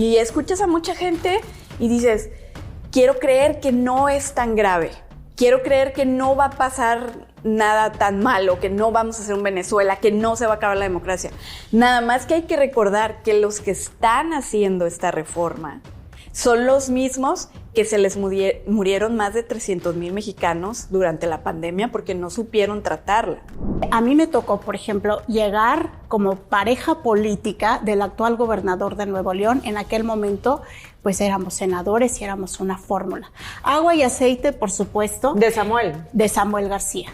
Y escuchas a mucha gente y dices, quiero creer que no es tan grave. Quiero creer que no va a pasar nada tan malo, que no vamos a hacer un Venezuela, que no se va a acabar la democracia. Nada más que hay que recordar que los que están haciendo esta reforma son los mismos que se les murieron más de 300,000 mexicanos durante la pandemia porque no supieron tratarla. A mí me tocó, por ejemplo, llegar como pareja política del actual gobernador de Nuevo León. En aquel momento, pues éramos senadores y éramos una fórmula. Agua y aceite, por supuesto. De Samuel. De Samuel García.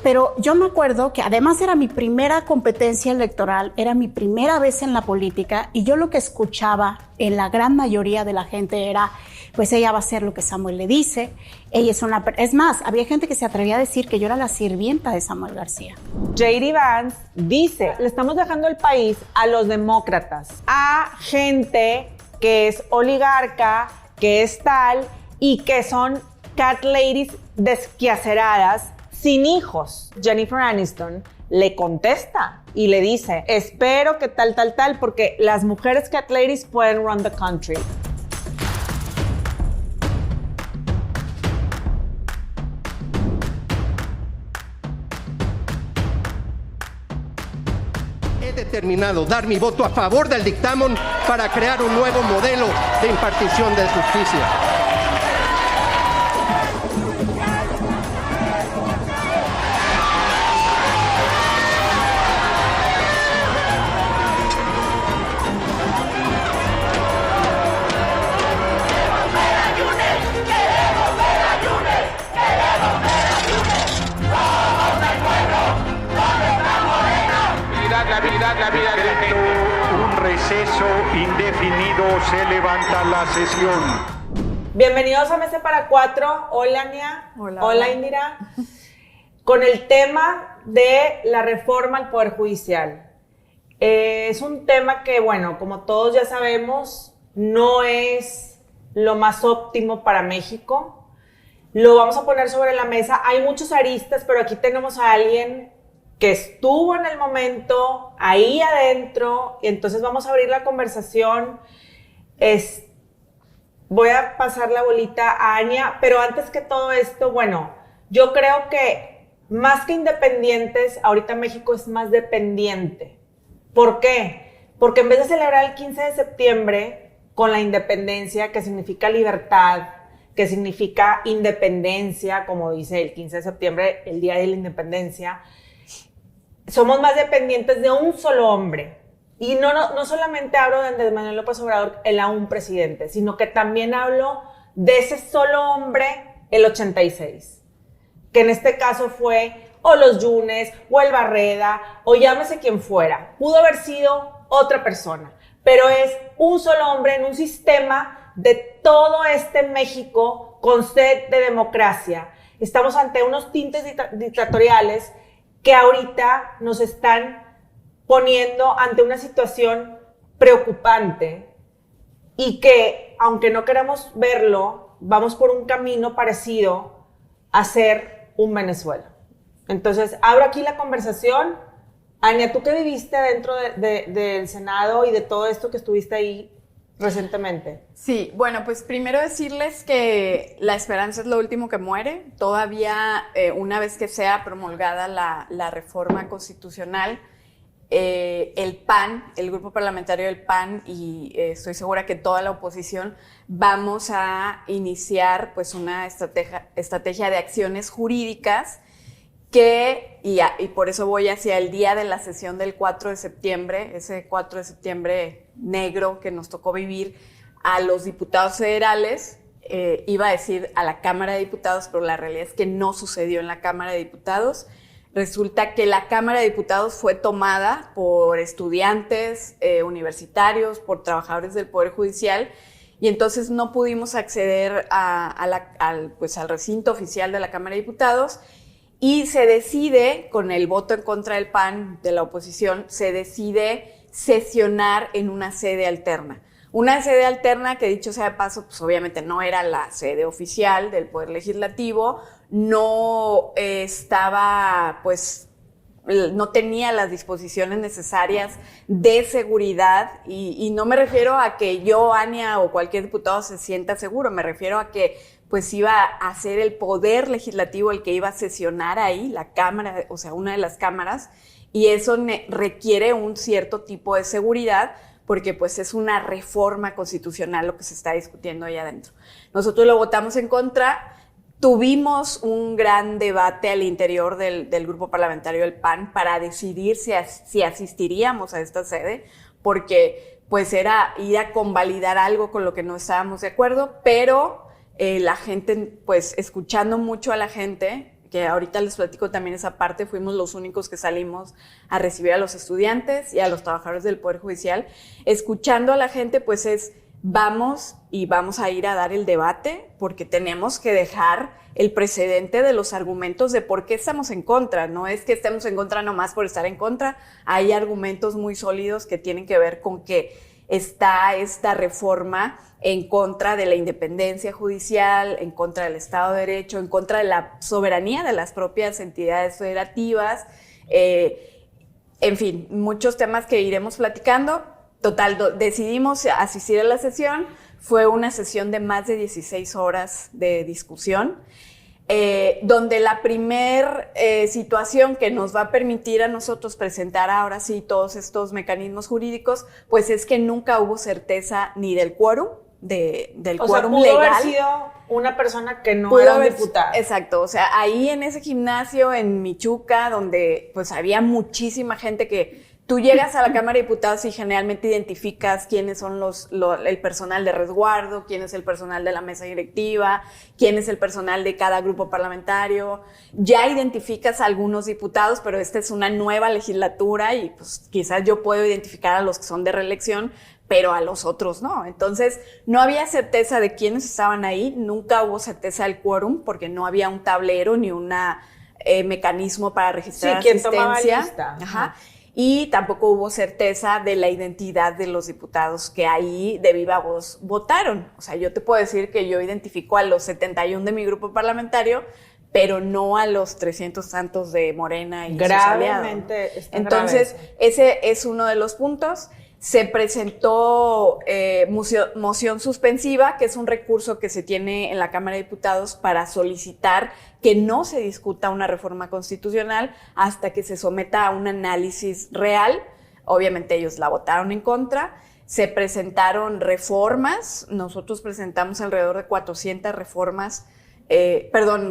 Pero yo me acuerdo que además era mi primera competencia electoral, era mi primera vez en la política, y yo lo que escuchaba en la gran mayoría de la gente era, pues ella va a hacer lo que Samuel le dice, ella es una... Es más, había gente que se atrevía a decir que yo era la sirvienta de Samuel García. J.D. Vance dice, le estamos dejando el país a los demócratas, a gente que es oligarca, que es tal, y que son cat ladies desquaceradas, sin hijos. Jennifer Aniston le contesta y le dice, espero que tal, porque las mujeres cat ladies pueden run the country. He determinado dar mi voto a favor del dictamen para crear un nuevo modelo de impartición de justicia. La vida de la gente. Un receso indefinido, se levanta la sesión. Bienvenidos a Mesa para Cuatro. Hola, Ania. Hola, Indira. Con el tema de la reforma al Poder Judicial. Es un tema que, bueno, como todos ya sabemos, no es lo más óptimo para México. Lo vamos a poner sobre la mesa. Hay muchos aristas, pero aquí tenemos a alguien que estuvo en el momento, ahí adentro, y entonces vamos a abrir la conversación. Voy a pasar la bolita a Ania, pero antes que todo esto, bueno, yo creo que más que independientes, ahorita México es más dependiente. ¿Por qué? Porque en vez de celebrar el 15 de septiembre con la independencia, que significa libertad, que significa independencia, como dice el 15 de septiembre, el Día de la Independencia, somos más dependientes de un solo hombre. Y no solamente hablo de Andrés Manuel López Obrador, el aún presidente, sino que también hablo de ese solo hombre, el 86. Que en este caso fue o los Yunes, o el Barreda, o llámese quien fuera. Pudo haber sido otra persona, pero es un solo hombre en un sistema de todo este México con sed de democracia. Estamos ante unos tintes dictatoriales que ahorita nos están poniendo ante una situación preocupante y que, aunque no queramos verlo, vamos por un camino parecido a ser un Venezuela. Entonces, abro aquí la conversación. Ania, ¿tú qué viviste dentro del Senado y de todo esto que estuviste ahí recientemente? Sí, bueno, pues primero decirles que la esperanza es lo último que muere. Todavía, una vez que sea promulgada la reforma constitucional, el PAN, el grupo parlamentario del PAN, y estoy segura que toda la oposición, vamos a iniciar pues una estrategia de acciones jurídicas y por eso voy hacia el día de la sesión del 4 de septiembre, ese 4 de septiembre negro que nos tocó vivir a los diputados federales, iba a decir a la Cámara de Diputados, pero la realidad es que no sucedió en la Cámara de Diputados. Resulta que la Cámara de Diputados fue tomada por estudiantes universitarios, por trabajadores del Poder Judicial, y entonces no pudimos acceder al recinto oficial de la Cámara de Diputados. Y se decide, con el voto en contra del PAN, de la oposición, se decide sesionar en una sede alterna. Una sede alterna que, dicho sea de paso, pues obviamente no era la sede oficial del Poder Legislativo, no estaba pues no tenía las disposiciones necesarias de seguridad y no me refiero a que yo, Ania o cualquier diputado se sienta seguro, me refiero a que pues iba a ser el poder legislativo el que iba a sesionar ahí, la Cámara, o sea, una de las cámaras, y eso requiere un cierto tipo de seguridad porque pues es una reforma constitucional lo que se está discutiendo ahí adentro. Nosotros lo votamos en contra. Tuvimos un gran debate al interior del grupo parlamentario del PAN para decidir si asistiríamos a esta sede, porque pues era ir a convalidar algo con lo que no estábamos de acuerdo, pero la gente, pues escuchando mucho a la gente, que ahorita les platico también esa parte, fuimos los únicos que salimos a recibir a los estudiantes y a los trabajadores del Poder Judicial, escuchando a la gente, pues vamos a ir a dar el debate porque tenemos que dejar el precedente de los argumentos de por qué estamos en contra. No es que estemos en contra nomás por estar en contra, hay argumentos muy sólidos que tienen que ver con que está esta reforma en contra de la independencia judicial, en contra del Estado de Derecho, en contra de la soberanía de las propias entidades federativas, en fin, muchos temas que iremos platicando. Total, decidimos asistir a la sesión, fue una sesión de más de 16 horas de discusión, donde la primer situación que nos va a permitir a nosotros presentar ahora sí todos estos mecanismos jurídicos, pues es que nunca hubo certeza ni del quórum, del quórum legal. O sea, pudo haber sido una persona que no era un diputado. Exacto, o sea, ahí en ese gimnasio en Michuca, donde pues había muchísima gente que tú llegas a la Cámara de Diputados y generalmente identificas quiénes son el personal de resguardo, quién es el personal de la mesa directiva, quién es el personal de cada grupo parlamentario. Ya identificas a algunos diputados, pero esta es una nueva legislatura y pues quizás yo puedo identificar a los que son de reelección, pero a los otros no. Entonces, no había certeza de quiénes estaban ahí, nunca hubo certeza del quórum porque no había un tablero ni un mecanismo para registrar asistencia. ¿Quién tomaba lista? Ajá. Y tampoco hubo certeza de la identidad de los diputados que ahí de viva voz votaron. O sea, yo te puedo decir que yo identifico a los 71 de mi grupo parlamentario, pero no a los 300 tantos de Morena y gravemente sus aliados. Entonces, ese es uno de los puntos. Se presentó moción suspensiva, que es un recurso que se tiene en la Cámara de Diputados para solicitar que no se discuta una reforma constitucional hasta que se someta a un análisis real. Obviamente ellos la votaron en contra. Se presentaron reformas. Nosotros presentamos alrededor de 400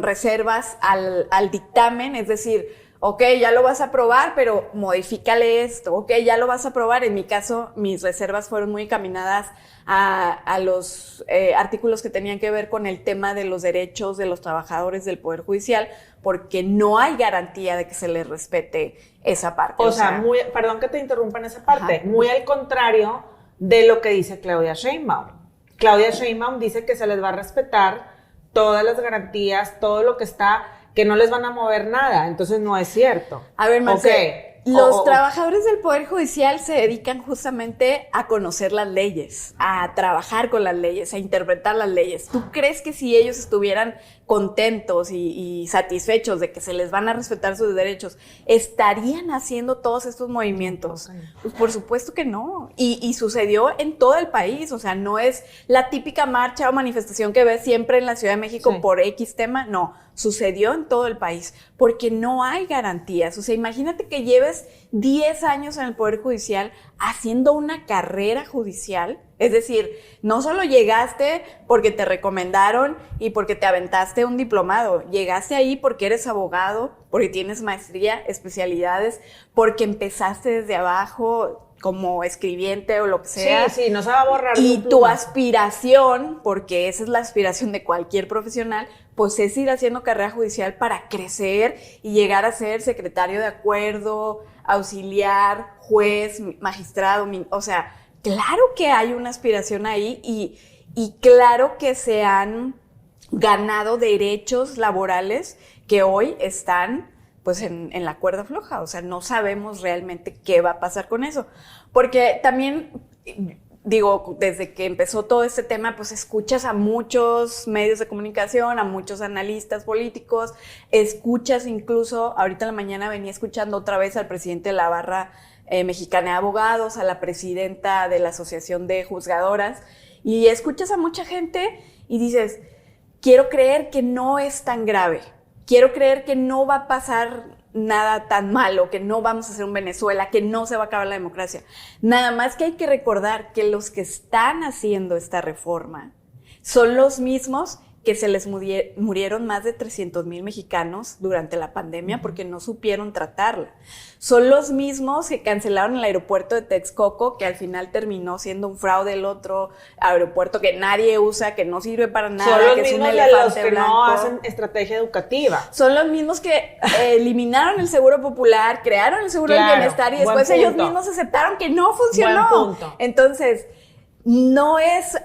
reservas al dictamen, es decir, ok, ya lo vas a aprobar, pero modifícale esto. Ok, ya lo vas a aprobar. En mi caso, mis reservas fueron muy encaminadas a los artículos que tenían que ver con el tema de los derechos de los trabajadores del Poder Judicial, porque no hay garantía de que se les respete esa parte. O sea, perdón que te interrumpa en esa parte, muy al contrario de lo que dice Claudia Sheinbaum. Claudia Sheinbaum dice que se les va a respetar todas las garantías, todo lo que está, que no les van a mover nada, entonces no es cierto. A ver, Marcela, los trabajadores del Poder Judicial se dedican justamente a conocer las leyes, a trabajar con las leyes, a interpretar las leyes. ¿Tú crees que si ellos estuvieran contentos y satisfechos de que se les van a respetar sus derechos, estarían haciendo todos estos movimientos? Pues por supuesto que no. Y sucedió en todo el país. O sea, no es la típica marcha o manifestación que ves siempre en la Ciudad de México por X tema. No, sucedió en todo el país porque no hay garantías. O sea, imagínate que lleves 10 años en el Poder Judicial haciendo una carrera judicial. Es decir, no solo llegaste porque te recomendaron y porque te aventaste un diplomado, llegaste ahí porque eres abogado, porque tienes maestría, especialidades, porque empezaste desde abajo como escribiente o lo que sea. Sí, no se va a borrar. Y tu aspiración, porque esa es la aspiración de cualquier profesional, pues es ir haciendo carrera judicial para crecer y llegar a ser secretario de acuerdo, auxiliar, juez, magistrado, o sea, claro que hay una aspiración ahí y claro que se han ganado derechos laborales que hoy están pues en la cuerda floja. O sea, no sabemos realmente qué va a pasar con eso. Porque también digo, desde que empezó todo este tema, pues escuchas a muchos medios de comunicación, a muchos analistas políticos, escuchas incluso, ahorita en la mañana venía escuchando otra vez al presidente de la Barra Mexicana de Abogados, a la presidenta de la Asociación de Juzgadoras, y escuchas a mucha gente y dices, quiero creer que no es tan grave, quiero creer que no va a pasar nada tan malo, que no vamos a hacer un Venezuela, que no se va a acabar la democracia. Nada más que hay que recordar que los que están haciendo esta reforma son los mismos que se les murieron más de 300,000 mexicanos durante la pandemia porque no supieron tratarla. Son los mismos que cancelaron el aeropuerto de Texcoco, que al final terminó siendo un fraude el otro aeropuerto que nadie usa, que no sirve para nada, son los que es un mismos de elefante los que blanco. no hacen estrategia educativa. Son los mismos que eliminaron el Seguro Popular, crearon el Seguro del Bienestar y después ellos mismos aceptaron que no funcionó. Buen punto. Entonces, no es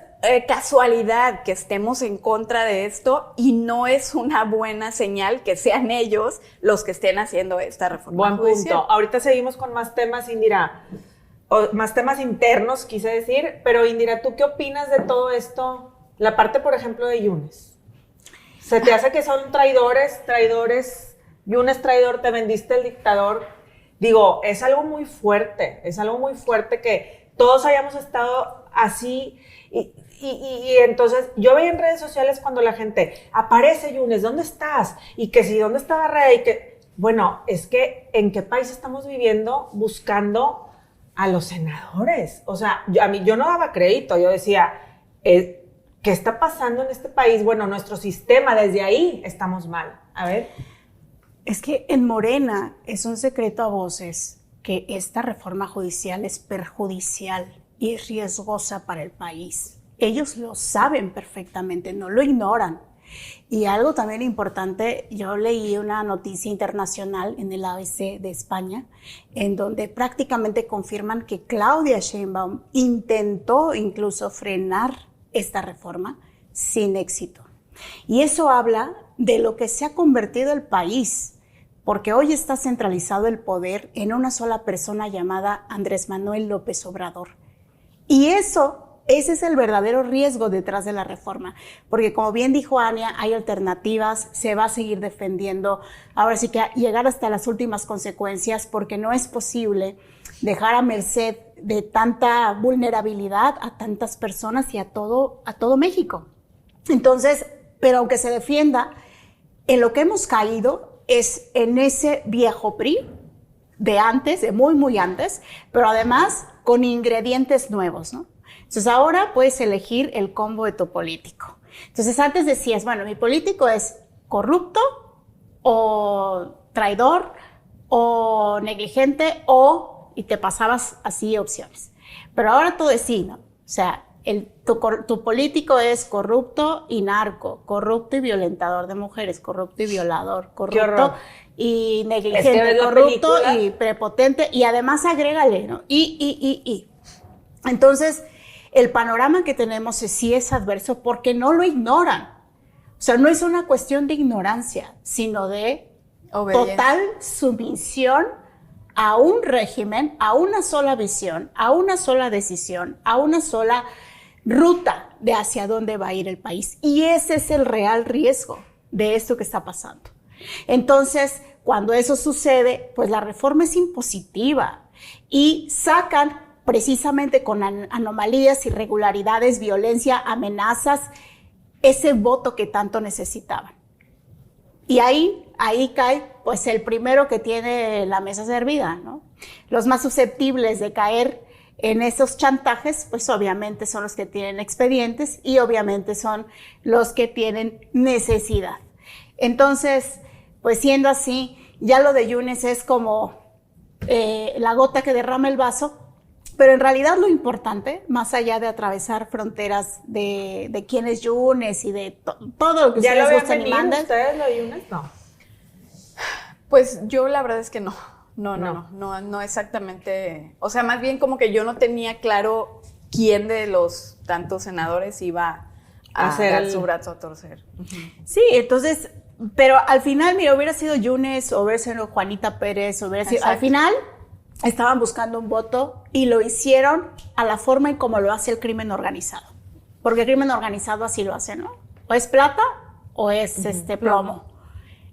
casualidad que estemos en contra de esto y no es una buena señal que sean ellos los que estén haciendo esta reforma Buen judicial. punto. Ahorita seguimos con más temas, Indira. Más temas internos, quise decir. Pero, Indira, ¿tú qué opinas de todo esto? La parte, por ejemplo, de Yunes. ¿Se te hace que son traidores? Yunes traidor, te vendiste el dictador. Digo, es algo muy fuerte que todos hayamos estado así. Y entonces yo veía en redes sociales cuando la gente, aparece Yunes, ¿dónde estás? Y que si, ¿dónde está Barrera? Y que, bueno, es que ¿en qué país estamos viviendo buscando a los senadores? O sea, yo no daba crédito, yo decía, ¿qué está pasando en este país? Bueno, nuestro sistema, desde ahí estamos mal. A ver. Es que en Morena es un secreto a voces que esta reforma judicial es perjudicial y es riesgosa para el país. Ellos lo saben perfectamente, no lo ignoran. Y algo también importante, yo leí una noticia internacional en el ABC de España, en donde prácticamente confirman que Claudia Sheinbaum intentó incluso frenar esta reforma sin éxito. Y eso habla de lo que se ha convertido el país, porque hoy está centralizado el poder en una sola persona llamada Andrés Manuel López Obrador. Y ese es el verdadero riesgo detrás de la reforma, porque como bien dijo Ania, hay alternativas, se va a seguir defendiendo, ahora sí que llegar hasta las últimas consecuencias, porque no es posible dejar a merced de tanta vulnerabilidad a tantas personas y a todo México. Entonces, pero aunque se defienda, en lo que hemos caído es en ese viejo PRI de antes, de muy, muy antes, pero además con ingredientes nuevos, ¿no? Entonces ahora puedes elegir el combo de tu político. Entonces antes decías, bueno, mi político es corrupto o traidor o negligente y te pasabas así opciones. Pero ahora todo es sí, ¿no? O sea, tu político es corrupto y narco, corrupto y violentador de mujeres, corrupto y violador, corrupto y negligente, corrupto y prepotente, y además agrégale, ¿no? Entonces, el panorama que tenemos sí es adverso porque no lo ignoran. O sea, no es una cuestión de ignorancia, sino de obediencia, total sumisión a un régimen, a una sola visión, a una sola decisión, a una sola ruta de hacia dónde va a ir el país. Y ese es el real riesgo de esto que está pasando. Entonces, cuando eso sucede, pues la reforma es impositiva y sacan precisamente con anomalías, irregularidades, violencia, amenazas, ese voto que tanto necesitaban. Y ahí cae pues el primero que tiene la mesa servida, ¿no? Los más susceptibles de caer en esos chantajes, pues obviamente son los que tienen expedientes y obviamente son los que tienen necesidad. Entonces, pues siendo así, ya lo de Yunes es como la gota que derrama el vaso, pero en realidad lo importante, más allá de atravesar fronteras de quién es Yunes y de todo lo que ustedes gustan y mandan. ¿Ustedes lo de Yunes? No. Pues yo la verdad es que no exactamente. O sea, más bien como que yo no tenía claro quién de los tantos senadores iba a dar su brazo a torcer. Sí, entonces, pero al final, mira, hubiera sido Yunes, o hubiera sido Juanita Pérez, hubiera sido, al final estaban buscando un voto y lo hicieron a la forma en como lo hace el crimen organizado. Porque el crimen organizado así lo hace, ¿no? O es plata o es plomo.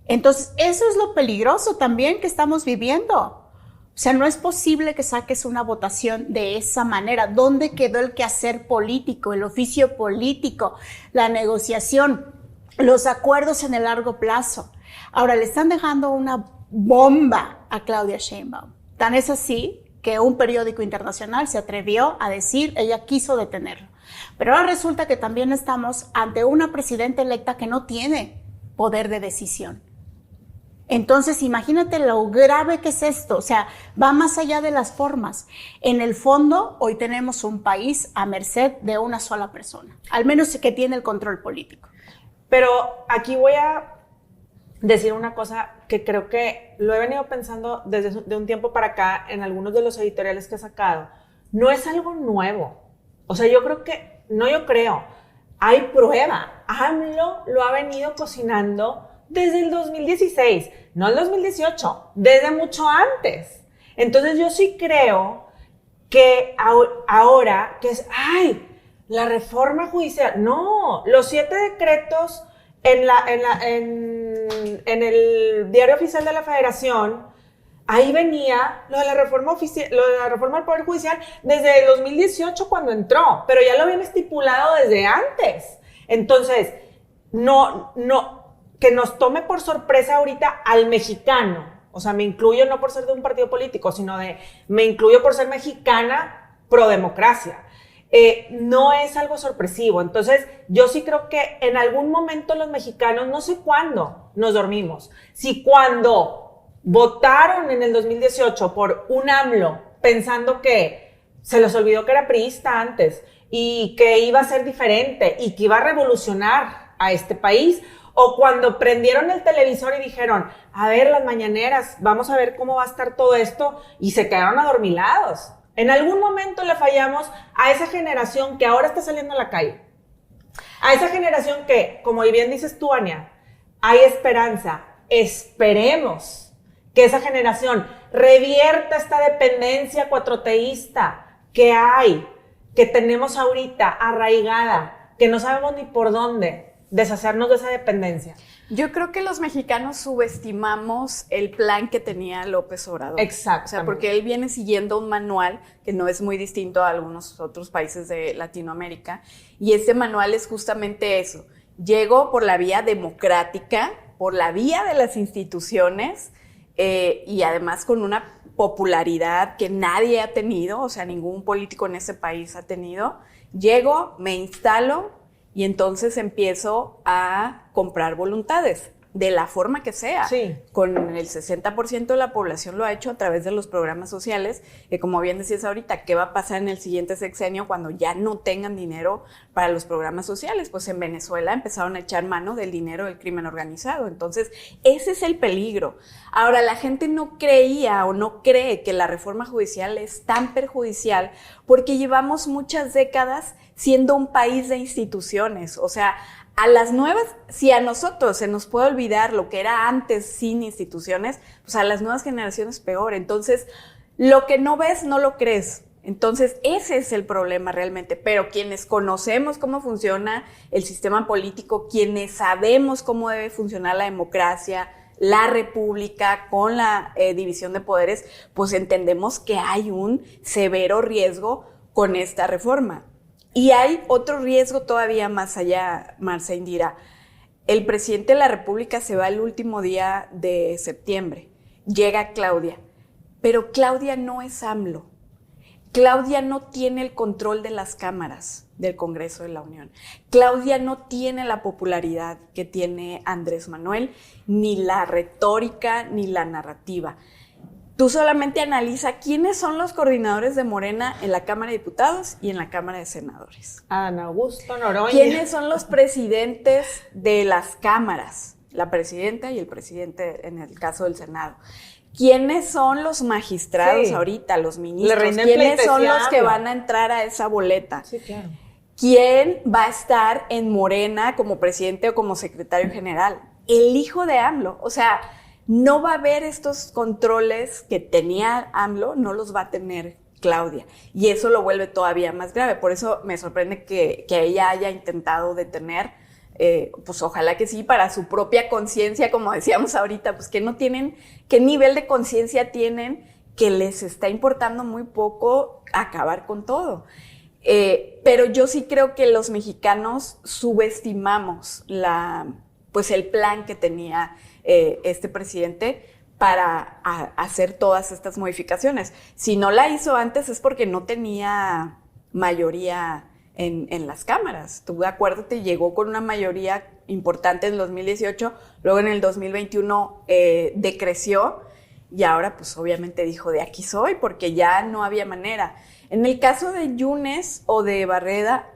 Entonces, eso es lo peligroso también que estamos viviendo. O sea, no es posible que saques una votación de esa manera. ¿Dónde quedó el quehacer político, el oficio político, la negociación, los acuerdos en el largo plazo? Ahora, le están dejando una bomba a Claudia Sheinbaum. Tan es así que un periódico internacional se atrevió a decir, ella quiso detenerlo. Pero ahora resulta que también estamos ante una presidenta electa que no tiene poder de decisión. Entonces, imagínate lo grave que es esto. O sea, va más allá de las formas. En el fondo, hoy tenemos un país a merced de una sola persona, al menos que tiene el control político. Pero aquí voy a decir una cosa que creo que lo he venido pensando desde de un tiempo para acá en algunos de los editoriales que he sacado. No es algo nuevo. O sea, hay prueba. AMLO lo ha venido cocinando desde el 2016, no el 2018, desde mucho antes. Entonces yo sí creo que ahora que es, la reforma judicial, no, los 7 decretos en el Diario Oficial de la Federación, ahí venía lo de la reforma del Poder Judicial desde el 2018 cuando entró, pero ya lo habían estipulado desde antes. Entonces, no, que nos tome por sorpresa ahorita al mexicano, o sea, me incluyo no por ser de un partido político, sino me incluyo por ser mexicana pro democracia. No es algo sorpresivo. Entonces, yo sí creo que en algún momento los mexicanos, no sé cuándo, nos dormimos. Si cuando votaron en el 2018 por un AMLO, pensando que se les olvidó que era priista antes y que iba a ser diferente y que iba a revolucionar a este país, o cuando prendieron el televisor y dijeron, a ver, las mañaneras, vamos a ver cómo va a estar todo esto, y se quedaron adormilados. En algún momento le fallamos a esa generación que ahora está saliendo a la calle. A esa generación que, como bien dices tú, Ania, hay esperanza. Esperemos que esa generación revierta esta dependencia cuatroteísta que tenemos ahorita arraigada, que no sabemos ni por dónde deshacernos de esa dependencia. Yo creo que los mexicanos subestimamos el plan que tenía López Obrador. Exacto. O sea, porque él viene siguiendo un manual que no es muy distinto a algunos otros países de Latinoamérica, y ese manual es justamente eso. Llego por la vía democrática, por la vía de las instituciones, y además con una popularidad que nadie ha tenido, o sea, ningún político en ese país ha tenido. Llego, me instalo, y entonces empiezo a comprar voluntades, de la forma que sea. Sí. Con el 60% de la población lo ha hecho a través de los programas sociales, que como bien decías ahorita, ¿qué va a pasar en el siguiente sexenio cuando ya no tengan dinero para los programas sociales? Pues en Venezuela empezaron a echar mano del dinero del crimen organizado. Entonces, ese es el peligro. Ahora, la gente no creía o no cree que la reforma judicial es tan perjudicial porque llevamos muchas décadas siendo un país de instituciones. O sea, a las nuevas, si a nosotros se nos puede olvidar lo que era antes sin instituciones, pues a las nuevas generaciones peor. Entonces, lo que no ves, no lo crees. Entonces, ese es el problema realmente. Pero quienes conocemos cómo funciona el sistema político, quienes sabemos cómo debe funcionar la democracia, la república, con la división de poderes, pues entendemos que hay un severo riesgo con esta reforma. Y hay otro riesgo todavía más allá, Marce, Indira. El presidente de la República se va el último día de septiembre. Llega Claudia. Pero Claudia no es AMLO. Claudia no tiene el control de las cámaras del Congreso de la Unión. Claudia no tiene la popularidad que tiene Andrés Manuel, ni la retórica, ni la narrativa. Tú solamente analiza quiénes son los coordinadores de Morena en la Cámara de Diputados y en la Cámara de Senadores. Adán Augusto Noroña. ¿Quiénes son los presidentes de las cámaras? La presidenta y el presidente en el caso del Senado. ¿Quiénes son los magistrados ahorita, los ministros? ¿Quiénes son los que van a entrar a esa boleta? Sí, claro. ¿Quién va a estar en Morena como presidente o como secretario general? El hijo de AMLO. O sea, no va a haber estos controles que tenía AMLO, no los va a tener Claudia. Y eso lo vuelve todavía más grave. Por eso me sorprende que ella haya intentado detener, pues ojalá que sí, para su propia conciencia, como decíamos ahorita, pues que no tienen, qué nivel de conciencia tienen, que les está importando muy poco acabar con todo. Pero yo sí creo que los mexicanos subestimamos pues el plan que tenía este presidente para hacer todas estas modificaciones. Si no la hizo antes es porque no tenía mayoría en las cámaras. Tú acuérdate, llegó con una mayoría importante en el 2018, luego en el 2021 decreció y ahora pues obviamente dijo de aquí soy porque ya no había manera. En el caso de Yunes o de Barreda,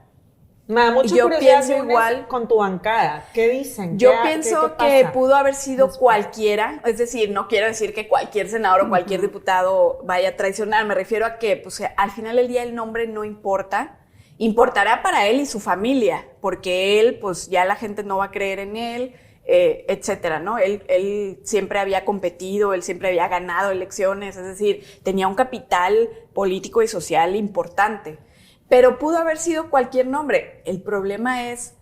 me da mucha yo curiosidad, pienso Yunes, igual con tu bancada. ¿Qué dicen? Yo pienso ¿qué que pudo haber sido cualquiera, es decir, no quiero decir que cualquier senador o cualquier diputado vaya a traicionar, me refiero a que pues, al final del día el nombre no importa, importará para él y su familia, porque él, pues ya la gente no va a creer en él, etcétera, ¿no? Él siempre había competido, él siempre había ganado elecciones, es decir, tenía un capital político y social importante. Pero pudo haber sido cualquier nombre. El problema es,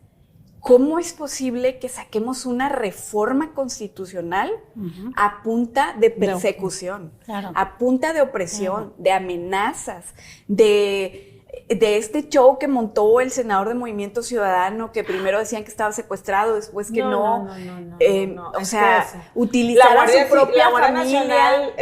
¿cómo es posible que saquemos una reforma constitucional a punta de persecución, a punta de opresión, de amenazas, de este show que montó el senador de Movimiento Ciudadano, que primero decían que estaba secuestrado, después que no. O sea, utilizar a su propia familia. Nacional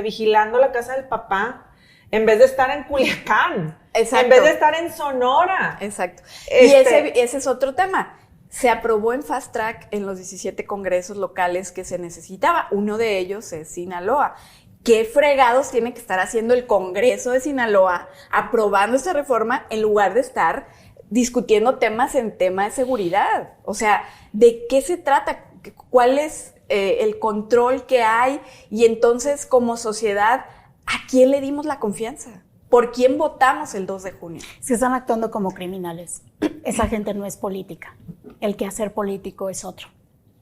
vigilando la casa del papá, en vez de estar en Culiacán, exacto, en vez de estar en Sonora. Exacto. Y ese es otro tema. Se aprobó en fast track en los 17 congresos locales que se necesitaba. Uno de ellos es Sinaloa. ¿Qué fregados tiene que estar haciendo el Congreso de Sinaloa aprobando esta reforma en lugar de estar discutiendo temas en tema de seguridad? O sea, ¿de qué se trata? ¿Cuál es el control que hay? Y entonces, como sociedad, ¿a quién le dimos la confianza? ¿Por quién votamos el 2 de junio? Se están actuando como criminales. Esa gente no es política. El quehacer político es otro.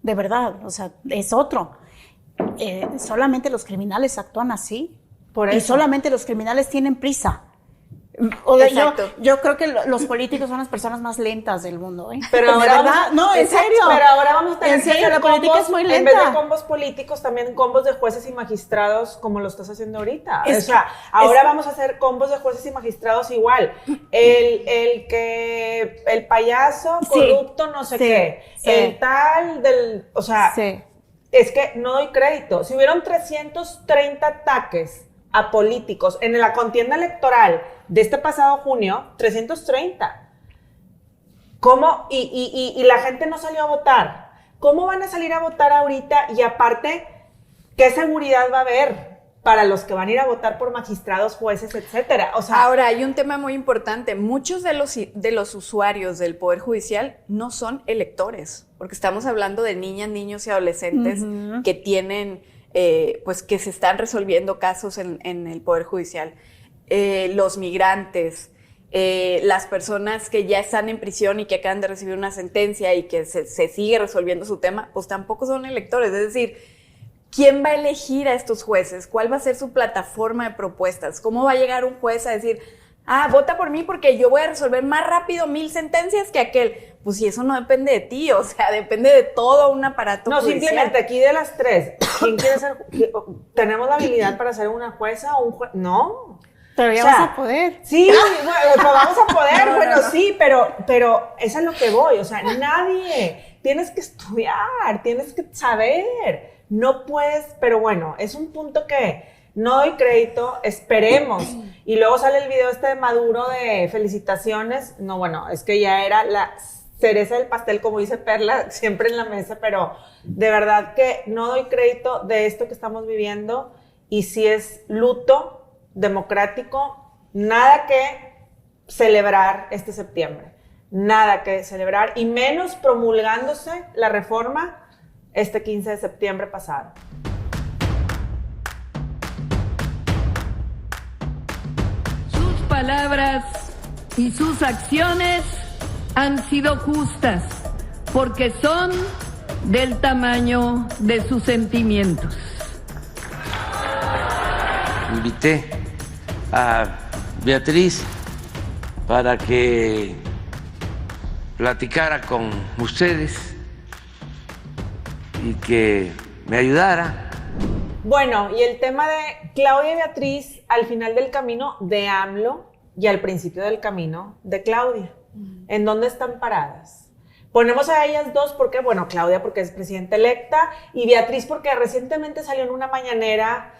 De verdad, o sea, es otro. Solamente los criminales actúan así. Por eso. Y solamente los criminales tienen prisa. Yo creo que los políticos son las personas más lentas del mundo, ¿eh? Pero ahora en serio. Pero ahora vamos a tener en serio, la política es muy lenta. En vez de combos políticos, también combos de jueces y magistrados, como lo estás haciendo ahorita. Ahora vamos a hacer combos de jueces y magistrados igual. El payaso corrupto, no sé qué. El tal del, es que no doy crédito. Si hubieron 330 ataques a políticos en la contienda electoral de este pasado junio, 330. ¿Cómo? Y la gente no salió a votar. ¿Cómo van a salir a votar ahorita? Y aparte, ¿qué seguridad va a haber para los que van a ir a votar por magistrados, jueces, etcétera? O sea, ahora, hay un tema muy importante. Muchos de los usuarios del Poder Judicial no son electores, porque estamos hablando de niñas, niños y adolescentes que tienen... pues que se están resolviendo casos en el Poder Judicial. Los migrantes, las personas que ya están en prisión y que acaban de recibir una sentencia y que se sigue resolviendo su tema, pues tampoco son electores. Es decir, ¿quién va a elegir a estos jueces? ¿Cuál va a ser su plataforma de propuestas? ¿Cómo va a llegar un juez a decir, vota por mí porque yo voy a resolver más rápido 1000 sentencias que aquel? Pues si eso no depende de ti, o sea, depende de todo un aparato judicial. Simplemente aquí de las tres, ¿quién quiere ser? ¿Tenemos la habilidad para ser una jueza o un juez? No. Pero ya vas a poder. Sí, pues vamos a poder, sí, pero eso es lo que voy, o sea, nadie, tienes que estudiar, tienes que saber, no puedes, pero bueno, es un punto que no doy crédito, esperemos. Y luego sale el video de Maduro de felicitaciones. No, bueno, es que ya era la cereza del pastel, como dice Perla, siempre en la mesa, pero de verdad que no doy crédito de esto que estamos viviendo y si es luto democrático, nada que celebrar este septiembre, nada que celebrar y menos promulgándose la reforma este 15 de septiembre pasado. Palabras y sus acciones han sido justas porque son del tamaño de sus sentimientos. Invité a Beatriz para que platicara con ustedes y que me ayudara. Bueno, y el tema de Claudia y Beatriz al final del camino de AMLO y al principio del camino de Claudia. ¿En dónde están paradas? Ponemos a ellas dos porque, bueno, Claudia porque es presidenta electa y Beatriz porque recientemente salió en una mañanera,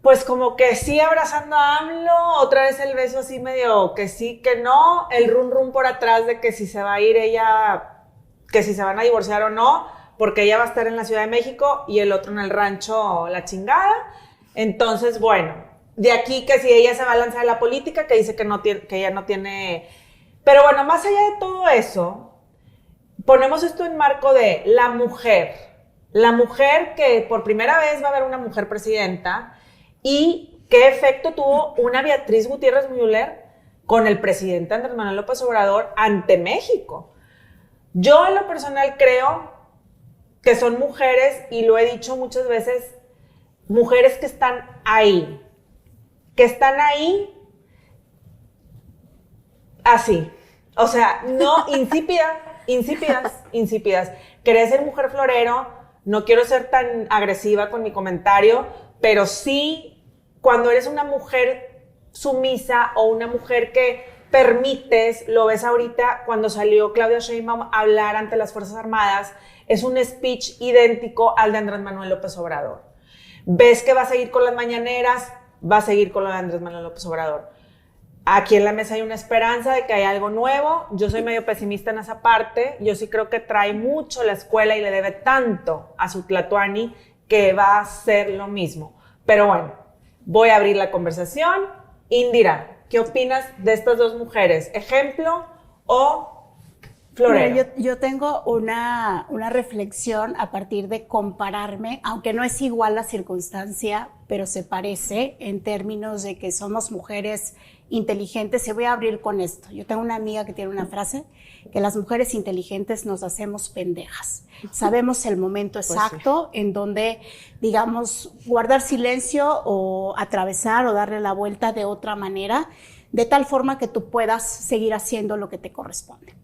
pues como que sí abrazando a AMLO, otra vez el beso así medio que sí, que no, el rum por atrás de que si se va a ir ella, que si se van a divorciar o no, porque ella va a estar en la Ciudad de México y el otro en el rancho La Chingada. Entonces, bueno, de aquí que si ella se va a lanzar a la política, que dice que ella no tiene... Pero bueno, más allá de todo eso, ponemos esto en marco de la mujer que por primera vez va a haber una mujer presidenta y qué efecto tuvo una Beatriz Gutiérrez Müller con el presidente Andrés Manuel López Obrador ante México. Yo en lo personal creo que son mujeres, y lo he dicho muchas veces, mujeres que están ahí así, o sea, no insípidas. Querer ser mujer florero, no quiero ser tan agresiva con mi comentario, pero sí, cuando eres una mujer sumisa o una mujer que permites, lo ves ahorita cuando salió Claudia Sheinbaum a hablar ante las Fuerzas Armadas, es un speech idéntico al de Andrés Manuel López Obrador. Ves que va a seguir con las mañaneras, va a seguir con lo de Andrés Manuel López Obrador. Aquí en la mesa hay una esperanza de que hay algo nuevo. Yo soy medio pesimista en esa parte. Yo sí creo que trae mucho la escuela y le debe tanto a su Tlatuani que va a ser lo mismo. Pero bueno, voy a abrir la conversación. Indira, ¿qué opinas de estas dos mujeres? ¿Ejemplo o florero? Mira, yo tengo una reflexión a partir de compararme, aunque no es igual la circunstancia, pero se parece en términos de que somos mujeres inteligentes. Se voy a abrir con esto. Yo tengo una amiga que tiene una frase, que las mujeres inteligentes nos hacemos pendejas. Sabemos el momento exacto en donde, digamos, guardar silencio o atravesar o darle la vuelta de otra manera, de tal forma que tú puedas seguir haciendo lo que te corresponde.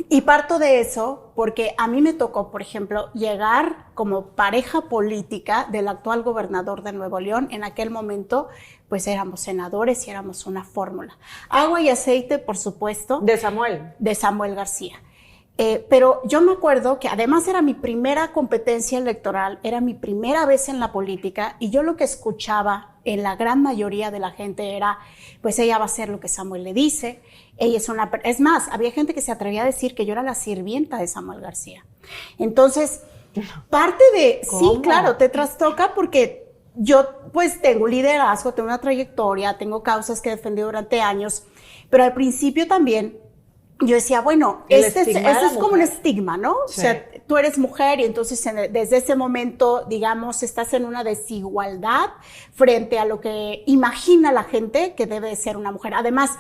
Y parto de eso porque a mí me tocó, por ejemplo, llegar como pareja política del actual gobernador de Nuevo León. En aquel momento, pues éramos senadores y éramos una fórmula. Agua y aceite, por supuesto. De Samuel. De Samuel García. Pero yo me acuerdo que además era mi primera competencia electoral, era mi primera vez en la política, y yo lo que escuchaba en la gran mayoría de la gente era, pues ella va a hacer lo que Samuel le dice, ella es una... Es más, había gente que se atrevía a decir que yo era la sirvienta de Samuel García. Entonces, parte de... ¿Cómo? Sí, claro, te trastoca porque yo pues tengo liderazgo, tengo una trayectoria, tengo causas que he defendido durante años, pero al principio también yo decía, bueno, este es como un estigma, ¿no? Sí. O sea, tú eres mujer y entonces desde ese momento, digamos, estás en una desigualdad frente a lo que imagina la gente que debe de ser una mujer. Además,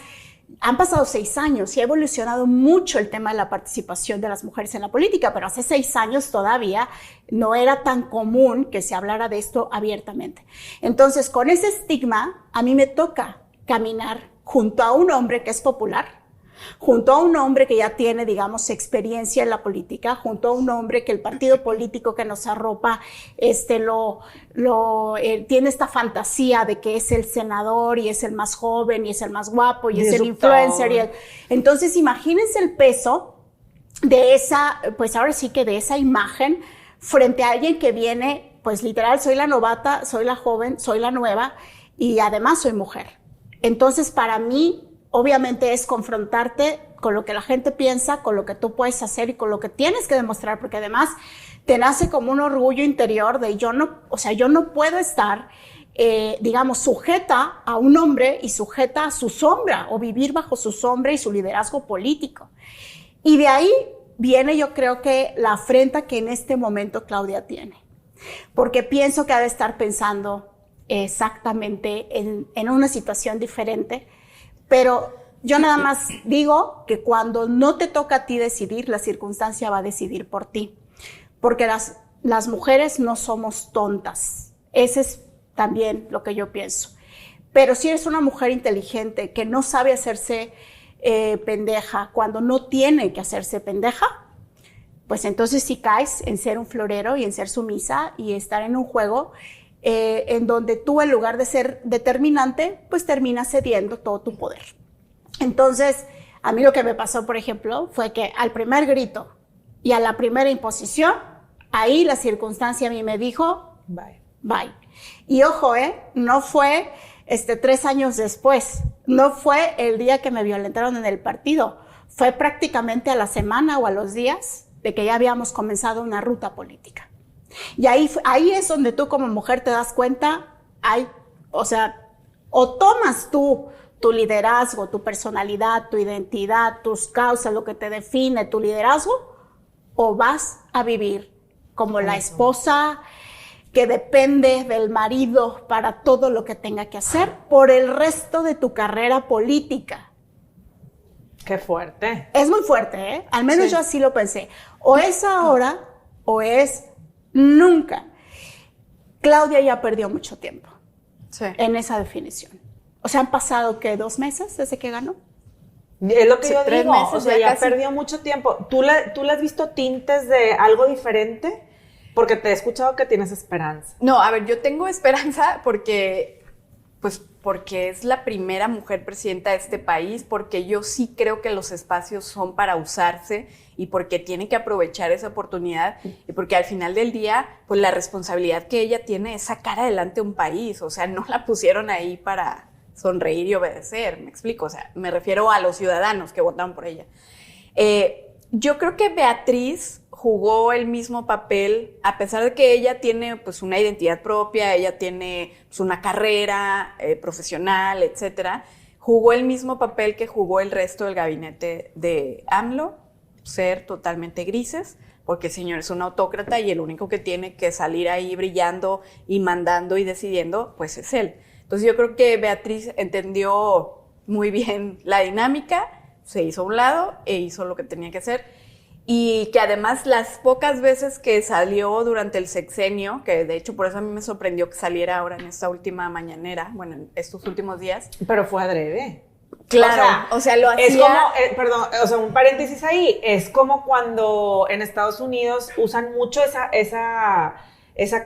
han pasado 6 años y ha evolucionado mucho el tema de la participación de las mujeres en la política, pero hace 6 años todavía no era tan común que se hablara de esto abiertamente. Entonces, con ese estigma, a mí me toca caminar junto a un hombre que es popular, junto a un hombre que ya tiene, digamos, experiencia en la política, junto a un hombre que el partido político que nos arropa tiene esta fantasía de que es el senador y es el más joven y es el más guapo y es el influencer. Entonces, imagínense el peso de esa, pues ahora sí que de esa imagen frente a alguien que viene, pues literal, soy la novata, soy la joven, soy la nueva y además soy mujer. Entonces, para mí, obviamente es confrontarte con lo que la gente piensa, con lo que tú puedes hacer y con lo que tienes que demostrar, porque además te nace como un orgullo interior de yo no puedo estar, digamos, sujeta a un hombre y sujeta a su sombra o vivir bajo su sombra y su liderazgo político. Y de ahí viene, yo creo que la afrenta que en este momento Claudia tiene, porque pienso que ha de estar pensando exactamente en una situación diferente. Pero yo nada más digo que cuando no te toca a ti decidir, la circunstancia va a decidir por ti. porque las mujeres no somos tontas. Ese es también lo que yo pienso. Pero si eres una mujer inteligente que no sabe hacerse pendeja cuando no tiene que hacerse pendeja, pues entonces sí caes en ser un florero y en ser sumisa y estar en un juego en donde tú, en lugar de ser determinante, pues terminas cediendo todo tu poder. Entonces, a mí lo que me pasó, por ejemplo, fue que al primer grito y a la primera imposición, ahí la circunstancia a mí me dijo, Bye. bye. Y ojo, no fue 3 años después, no fue el día que me violentaron en el partido, fue prácticamente a la semana o a los días de que ya habíamos comenzado una ruta política. Y ahí es donde tú como mujer te das cuenta, o tomas tú tu liderazgo, tu personalidad, tu identidad, tus causas, lo que te define, tu liderazgo, o vas a vivir como la esposa que depende del marido para todo lo que tenga que hacer por el resto de tu carrera política. Qué fuerte. Es muy fuerte, Al menos sí. Yo así lo pensé. O es ahora o es nunca. Claudia ya perdió mucho tiempo en esa definición. O sea, han pasado, ¿qué? 2 meses desde que ganó. Es lo que yo 3 digo, meses, o sea, ya ya casi. perdió mucho tiempo. ¿Tú le has visto tintes de algo diferente? Porque te he escuchado que tienes esperanza. No, a ver, yo tengo esperanza porque es la primera mujer presidenta de este país, porque yo sí creo que los espacios son para usarse y porque tiene que aprovechar esa oportunidad y porque al final del día, pues la responsabilidad que ella tiene es sacar adelante un país, o sea, no la pusieron ahí para sonreír y obedecer, me explico, o sea, me refiero a los ciudadanos que votaron por ella. Yo creo que Beatriz jugó el mismo papel, a pesar de que ella tiene pues una identidad propia, ella tiene pues, una carrera profesional, etcétera, jugó el mismo papel que jugó el resto del gabinete de AMLO, ser totalmente grises, porque el señor es un autócrata y el único que tiene que salir ahí brillando y mandando y decidiendo, pues es él. Entonces yo creo que Beatriz entendió muy bien la dinámica, se hizo a un lado e hizo lo que tenía que hacer. Y que además las pocas veces que salió durante el sexenio, que de hecho por eso a mí me sorprendió que saliera ahora en esta última mañanera, bueno, en estos últimos días. Pero fue adrede. Claro, o sea, lo hacía... Es como, perdón, o sea, un paréntesis ahí, es como cuando en Estados Unidos usan mucho esa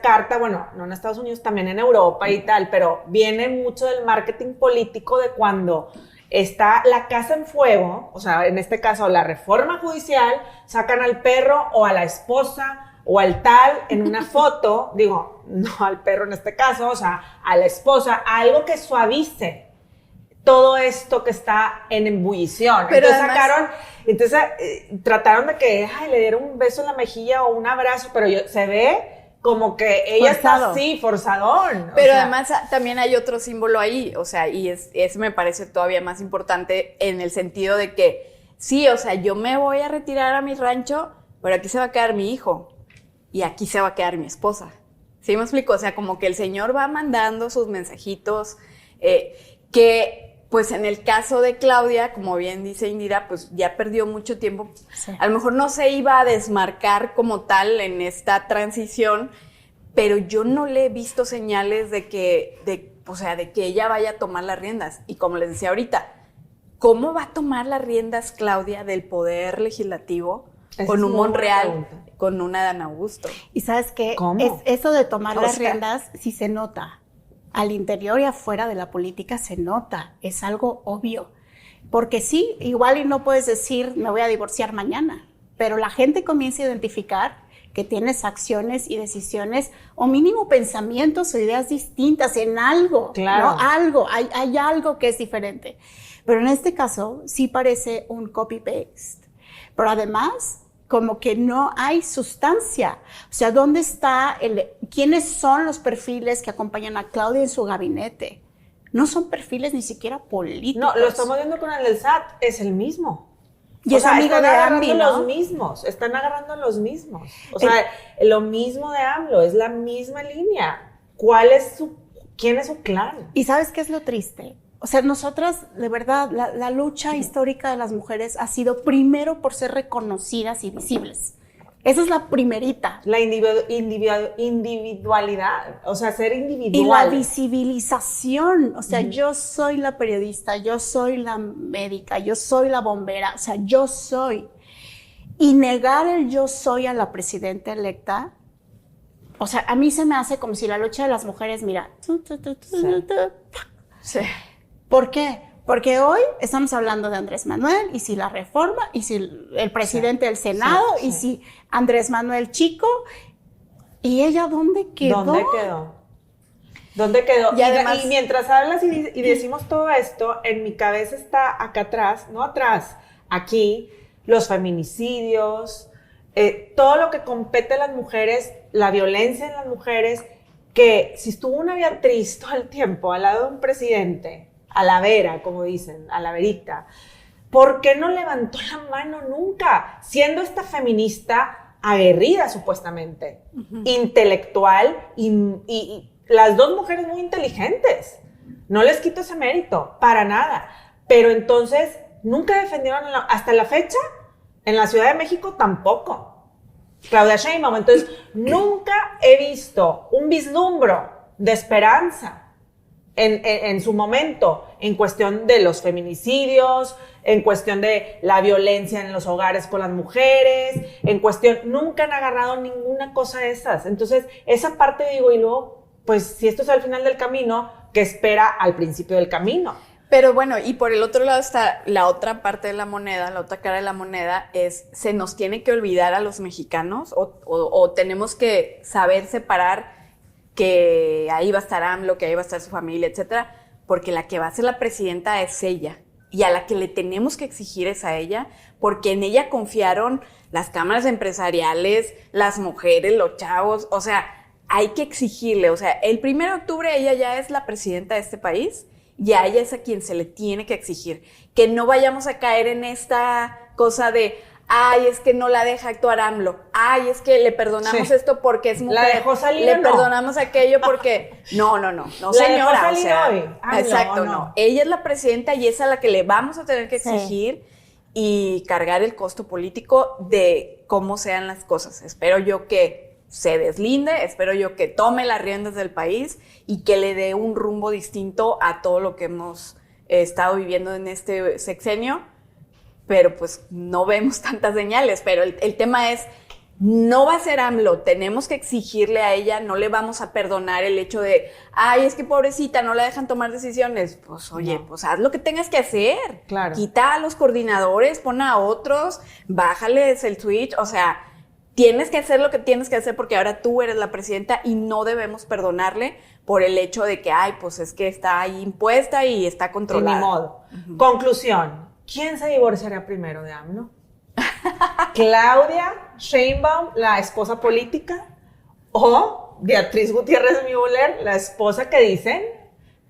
carta, bueno, no en Estados Unidos, también en Europa y tal, pero viene mucho del marketing político de cuando está la casa en fuego, o sea, en este caso la reforma judicial, sacan al perro o a la esposa o al tal en una foto, digo, no al perro en este caso, o sea, a la esposa, algo que suavice todo esto que está en ebullición. Pero Entonces además, trataron de que le dieran un beso en la mejilla o un abrazo, pero se ve como que ella está así, forzadón. Pero además también hay otro símbolo ahí, o sea, y ese me parece todavía más importante en el sentido de que, sí, o sea, yo me voy a retirar a mi rancho, pero aquí se va a quedar mi hijo y aquí se va a quedar mi esposa. ¿Sí me explico? O sea, como que el señor va mandando sus mensajitos que... Pues en el caso de Claudia, como bien dice Indira, pues ya perdió mucho tiempo. Sí. A lo mejor no se iba a desmarcar como tal en esta transición, pero yo no le he visto señales de que ella vaya a tomar las riendas. Y como les decía ahorita, ¿cómo va a tomar las riendas Claudia del poder legislativo con un Monreal, con una Dan Augusto? Y ¿sabes qué? ¿Cómo? Eso de tomar las riendas sí se nota. Al interior y afuera de la política se nota, es algo obvio. Porque sí, igual y no puedes decir, me voy a divorciar mañana, pero la gente comienza a identificar que tienes acciones y decisiones, o mínimo pensamientos o ideas distintas en algo, claro. ¿no? Algo, hay algo que es diferente. Pero en este caso sí parece un copy-paste. Pero además, como que no hay sustancia. O sea, ¿dónde está quiénes son los perfiles que acompañan a Claudia en su gabinete? No son perfiles ni siquiera políticos. No, lo estamos viendo con el del SAT, es el mismo. Y es amigo de AMLO, ¿no? Están agarrando los mismos. O sea, lo mismo de AMLO, es la misma línea. ¿Quién es su clan? ¿Y sabes qué es lo triste? O sea, nosotras, de verdad, la lucha histórica de las mujeres ha sido primero por ser reconocidas y visibles. Esa es la primerita. La individualidad, o sea, ser individual. Y la visibilización, o sea, yo soy la periodista, yo soy la médica, yo soy la bombera, o sea, yo soy. Y negar el yo soy a la presidenta electa, o sea, a mí se me hace como si la lucha de las mujeres, mira. Sí. ¿Por qué? Porque hoy estamos hablando de Andrés Manuel, y si la reforma, y si el presidente del Senado, y si Andrés Manuel chico, ¿y ella dónde quedó? ¿Dónde quedó? Y además, y mientras hablas y decimos todo esto, en mi cabeza está acá atrás, no atrás, aquí, los feminicidios, todo lo que compete a las mujeres, la violencia en las mujeres, que si estuvo una Beatriz todo el tiempo al lado de un presidente, a la vera, como dicen, a la verita, ¿por qué no levantó la mano nunca? Siendo esta feminista aguerrida, supuestamente, intelectual, y las dos mujeres muy inteligentes. No les quito ese mérito, para nada. Pero entonces, nunca defendieron, hasta la fecha, en la Ciudad de México tampoco. Claudia Sheinbaum. Entonces, nunca he visto un vislumbro de esperanza en su momento, en cuestión de los feminicidios, en cuestión de la violencia en los hogares con las mujeres, en cuestión, nunca han agarrado ninguna cosa de esas. Entonces, esa parte digo, y luego, pues, si esto es al final del camino, ¿qué espera al principio del camino? Pero bueno, y por el otro lado está la otra parte de la moneda, la otra cara de la moneda es, ¿se nos tiene que olvidar a los mexicanos o tenemos que saber separar que ahí va a estar AMLO, que ahí va a estar su familia, etcétera? Porque la que va a ser la presidenta es ella, y a la que le tenemos que exigir es a ella, porque en ella confiaron las cámaras empresariales, las mujeres, los chavos, o sea, hay que exigirle, o sea, el 1 de octubre ella ya es la presidenta de este país, y a ella es a quien se le tiene que exigir, que no vayamos a caer en esta cosa de, ay, es que no la deja actuar AMLO, ay, es que le perdonamos esto porque es mujer, ¿la dejó salir le o no? Perdonamos aquello porque, no, señora, dejó salir hoy. Exacto, no. Ella es la presidenta y es a la que le vamos a tener que exigir y cargar el costo político de cómo sean las cosas. Espero yo que se deslinde, espero yo que tome las riendas del país y que le dé un rumbo distinto a todo lo que hemos estado viviendo en este sexenio, pero pues no vemos tantas señales. Pero el tema es, no va a ser AMLO, tenemos que exigirle a ella, no le vamos a perdonar el hecho de, ay, es que pobrecita, no la dejan tomar decisiones. Pues oye, pues haz lo que tengas que hacer. Claro. Quita a los coordinadores, pon a otros, bájales el switch, o sea, tienes que hacer lo que tienes que hacer porque ahora tú eres la presidenta y no debemos perdonarle por el hecho de que, ay, pues es que está ahí impuesta y está controlada. Ni modo. Conclusión. ¿Quién se divorciaría primero de AMLO? ¿Claudia Sheinbaum, la esposa política? ¿O Beatriz Gutiérrez Müller, la esposa que dicen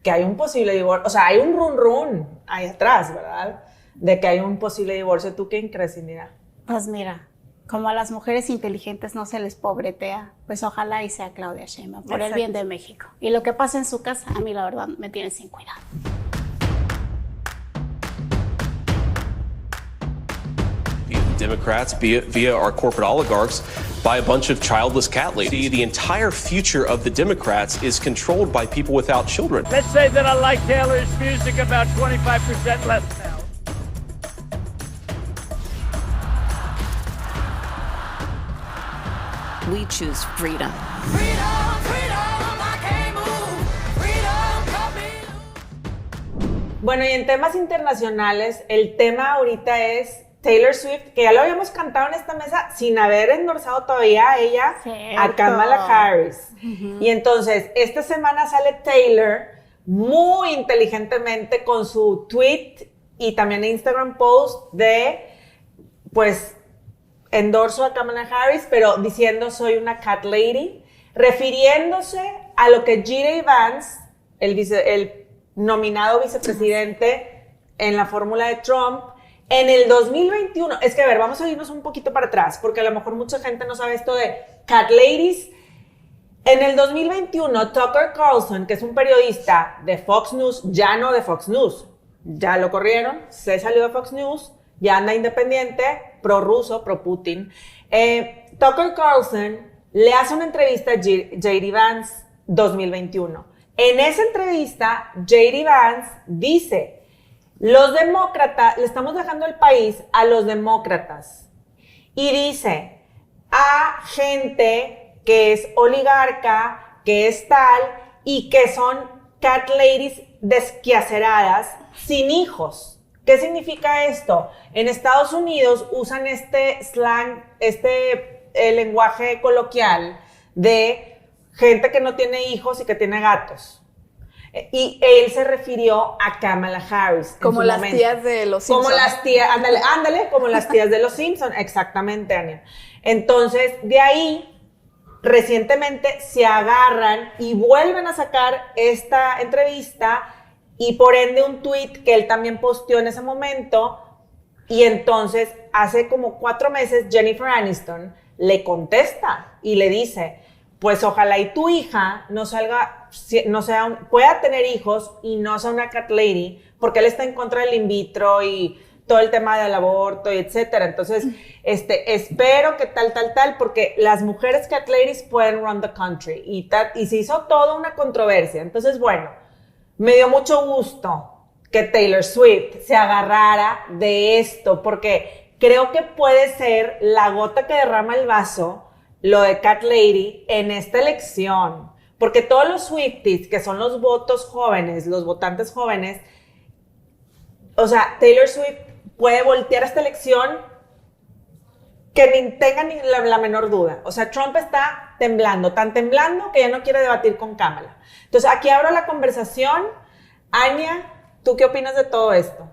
que hay un posible divorcio? O sea, hay un run ahí atrás, ¿verdad? De que hay un posible divorcio. ¿Tú quién crees, Indira? Pues mira, como a las mujeres inteligentes no se les pobretea, pues ojalá y sea Claudia Sheinbaum, por el bien de México. Y lo que pasa en su casa, a mí la verdad me tiene sin cuidado. Democrats, via our corporate oligarchs, by a bunch of childless cat ladies. The entire future of the Democrats is controlled by people without children. Let's say that I like Taylor's music about 25% less now. We choose freedom. Bueno, y en temas internacionales, el tema ahorita es Taylor Swift, que ya lo habíamos cantado en esta mesa sin haber endorsado todavía a ella, a Kamala Harris. Y entonces, esta semana sale Taylor muy inteligentemente con su tweet y también Instagram post de, pues, endorso a Kamala Harris, pero diciendo soy una cat lady, refiriéndose a lo que J.D. Vance, el nominado vicepresidente en la fórmula de Trump, en el 2021, es que a ver, vamos a irnos un poquito para atrás, porque a lo mejor mucha gente no sabe esto de cat ladies. En el 2021, Tucker Carlson, que es un periodista de Fox News, ya no de Fox News, ya lo corrieron, se salió de Fox News, ya anda independiente, pro-ruso, pro-Putin. Tucker Carlson le hace una entrevista a J.D. Vance 2021. En esa entrevista, J.D. Vance dice, los demócratas, le estamos dejando el país a los demócratas. Y dice, a gente que es oligarca, que es tal, y que son cat ladies desquaceradas, sin hijos. ¿Qué significa esto? En Estados Unidos usan este slang, el lenguaje coloquial de gente que no tiene hijos y que tiene gatos. Y él se refirió a Kamala Harris. Como las tías de los Simpsons. Como las tías, ándale, como las tías de los Simpsons, exactamente, Ania. Entonces, de ahí, recientemente se agarran y vuelven a sacar esta entrevista y por ende un tweet que él también posteó en ese momento. Y entonces, hace como 4 meses, Jennifer Aniston le contesta y le dice, pues ojalá y tu hija pueda tener hijos y no sea una cat lady, porque él está en contra del in vitro y todo el tema del aborto y etcétera. Entonces, espero que tal, porque las mujeres cat ladies pueden run the country y se hizo toda una controversia. Entonces, bueno, me dio mucho gusto que Taylor Swift se agarrara de esto, porque creo que puede ser la gota que derrama el vaso, lo de cat lady en esta elección, porque todos los Swifties, que son los votos jóvenes, los votantes jóvenes, o sea, Taylor Swift puede voltear esta elección que ni tengan ni la menor duda. O sea, Trump está temblando, tan temblando que ya no quiere debatir con Kamala. Entonces, aquí abro la conversación. Ania, ¿tú qué opinas de todo esto?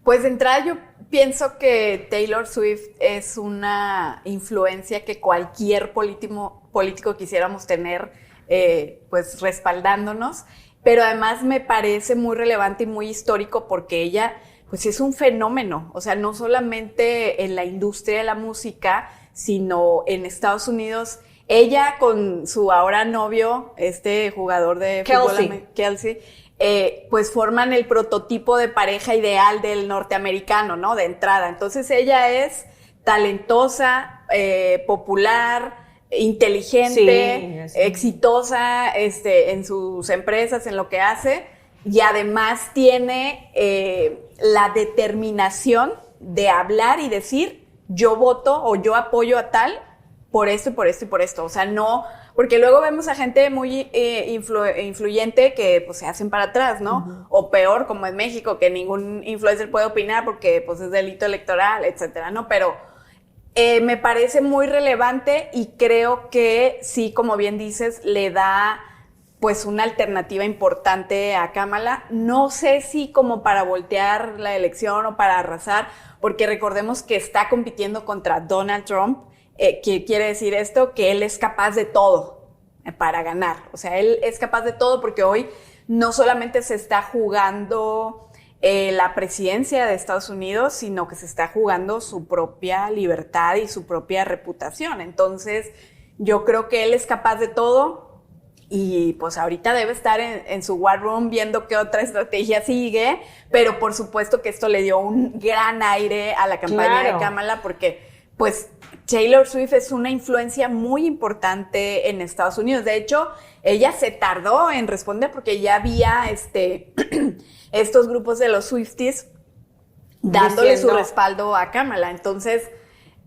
Pues de entrada yo pienso que Taylor Swift es una influencia que cualquier político quisiéramos tener, pues respaldándonos, pero además me parece muy relevante y muy histórico porque ella pues es un fenómeno, o sea, no solamente en la industria de la música, sino en Estados Unidos. Ella con su ahora novio, jugador de fútbol, Kelsey, pues forman el prototipo de pareja ideal del norteamericano, ¿no? De entrada. Entonces ella es talentosa, popular, inteligente, sí. Exitosa en sus empresas, en lo que hace, y además tiene la determinación de hablar y decir, yo voto o yo apoyo a tal por esto y por esto y por esto. O sea, no... Porque luego vemos a gente muy influyente que pues se hacen para atrás, ¿no? Uh-huh. O peor, como en México, que ningún influencer puede opinar porque pues es delito electoral, etcétera, ¿no? Pero me parece muy relevante y creo que sí, como bien dices, le da pues una alternativa importante a Kamala. No sé si como para voltear la elección o para arrasar, porque recordemos que está compitiendo contra Donald Trump. ¿Qué quiere decir esto? Que él es capaz de todo para ganar. O sea, él es capaz de todo porque hoy no solamente se está jugando la presidencia de Estados Unidos, sino que se está jugando su propia libertad y su propia reputación. Entonces, yo creo que él es capaz de todo y pues ahorita debe estar en su war room viendo qué otra estrategia sigue, pero por supuesto que esto le dio un gran aire a la campaña de Kamala porque pues Taylor Swift es una influencia muy importante en Estados Unidos. De hecho, ella se tardó en responder porque ya había estos grupos de los Swifties dándole su respaldo a Kamala. Entonces,